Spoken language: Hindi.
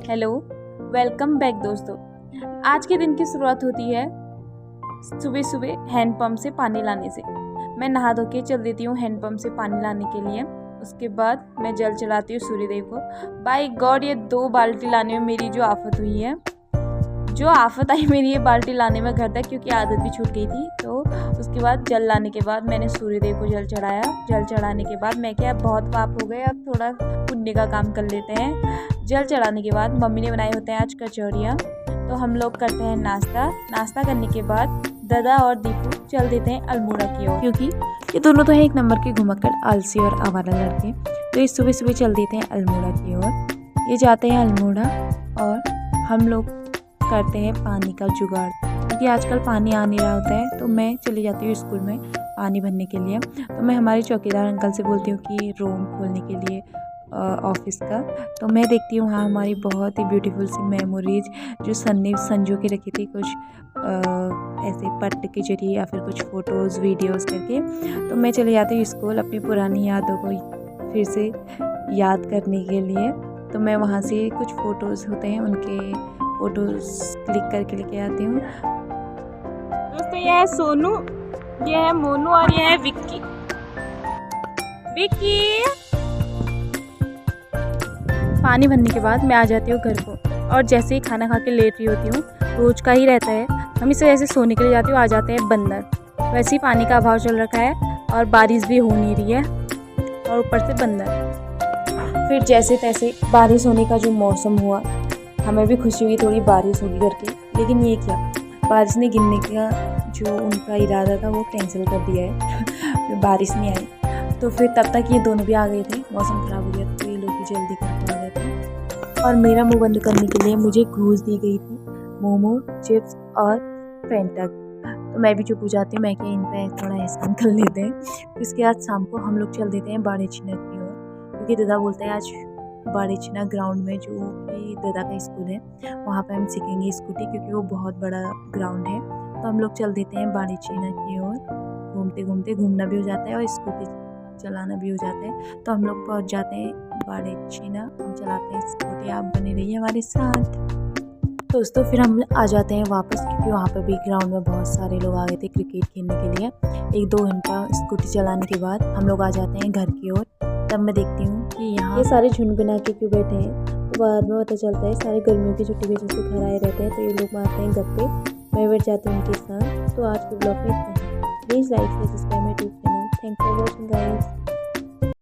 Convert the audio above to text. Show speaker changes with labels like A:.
A: हेलो, वेलकम बैक दोस्तों। आज के दिन की शुरुआत होती है सुबह सुबह हैंडपम्प से पानी लाने से। मैं नहा धो के चल देती हूँ हैंडपम्प से पानी लाने के लिए। उसके बाद मैं जल चढ़ाती हूँ सूर्यदेव को। बाय गॉड, ये 2 बाल्टी लाने में मेरी जो आफत हुई है, जो आफत आई मेरी ये बाल्टी लाने में घर तक, क्योंकि आदत भी छूट गई थी। तो उसके बाद जल लाने के बाद मैंने सूर्यदेव को जल चढ़ाया। जल चढ़ाने के बाद मैं क्या, बहुत पाप हो गए, अब थोड़ा पुण्य का काम कर लेते हैं। जल चढ़ाने के बाद मम्मी ने बनाए होते हैं आज कचौड़ियाँ, तो हम लोग करते हैं नाश्ता। नाश्ता करने के बाद दादा और दीपू चल देते हैं अल्मोड़ा की ओर, क्योंकि ये दोनों तो है एक नंबर के घुमक्कड़, आलसी और आवारा लड़के। तो ये सुबह सुबह चल देते हैं अल्मोड़ा की ओर। ये जाते हैं अल्मोड़ा और हम लोग करते हैं पानी का जुगाड़, क्योंकि आजकल पानी आ नहीं रहा होता है। तो मैं चली जाती हूँ स्कूल में पानी भरने के लिए। तो मैं हमारे चौकीदार अंकल से बोलती हूँ कि रूम खोलने के लिए ऑफिस का। तो मैं देखती हूँ हाँ हमारी बहुत ही ब्यूटीफुल सी मेमोरीज जो सन ने संजो के रखी थी, कुछ ऐसे पट्ट के जरिए या फिर कुछ फ़ोटोज़ वीडियोज़ करके। तो मैं चली जाती हूँ स्कूल अपनी पुरानी यादों को फिर से याद करने के लिए। तो मैं वहाँ से कुछ फ़ोटोज़ होते हैं उनके फ़ोटोज़ क्लिक करके लेके आती हूँ। दोस्तों यह है सोनू, यह है मोनू और यह है विक्की। विक्की पानी भरने के बाद मैं आ जाती हूँ घर को, और जैसे ही खाना खा के लेट रही होती हूँ, रोज का ही रहता है, हमेशा जैसे सोने के लिए जाती हूँ आ जाते हैं बंदर। वैसे ही पानी का अभाव चल रखा है और बारिश भी हो नहीं रही है, और ऊपर से बंदर। फिर जैसे तैसे बारिश होने का जो मौसम हुआ, हमें भी खुशी हुई थोड़ी बारिश होगी करके। लेकिन ये क्या, बारिश ने गिरने का जो उनका इरादा था वो कैंसिल कर दिया है। बारिश नहीं आई। तो फिर तब तक ये दोनों भी आ गए थे, मौसम ख़राब हो गया तो ये लोग भी जल्दी घर आ गए थे। और मेरा मुंह बंद करने के लिए मुझे घूस दी गई थी, मोमो, चिप्स और फैंटा। तो मैं भी चुप हो जाती हूँ, मैं क्या इन पर थोड़ा एहसान कर लेते हैं। इसके बाद शाम को हम लोग चल देते हैं बाड़ेछिना की ओर, क्योंकि दादा बोलता है आज बाड़ेछिना ग्राउंड में, जो कि दादा का स्कूल है, वहाँ पे हम सीखेंगे स्कूटी, क्योंकि वो बहुत बड़ा ग्राउंड है। तो हम लोग चल देते हैं बाड़ेछिना की ओर। घूमते घूमते घूमना भी हो जाता है और स्कूटी चलाना भी हो जाता है। तो हम लोग पहुँच जाते हैं बाड़ेछिना, हम चलाते हैं स्कूटी। आप बने रहिए हमारे साथ दोस्तों। फिर हम आ जाते हैं वापस, क्योंकि वहाँ पर भी ग्राउंड में बहुत सारे लोग आ गए थे क्रिकेट खेलने के लिए। 1-2 घंटा स्कूटी चलाने के बाद हम लोग आ जाते हैं घर की ओर। तब मैं देखती हूँ कि यहाँ ये सारे झुंड बना के क्यों बैठे हैं। तो बाद में पता चलता है सारे गर्मियों की छुट्टी वजह से घर आए रहते हैं, तो ये लोग मारते हैं गप्पे। मैं बैठ जाती हूँ उनके साथ। तो आज के ब्लॉग में इतना ही। Please like, subscribe my YouTube channel. Thanks for watching guys.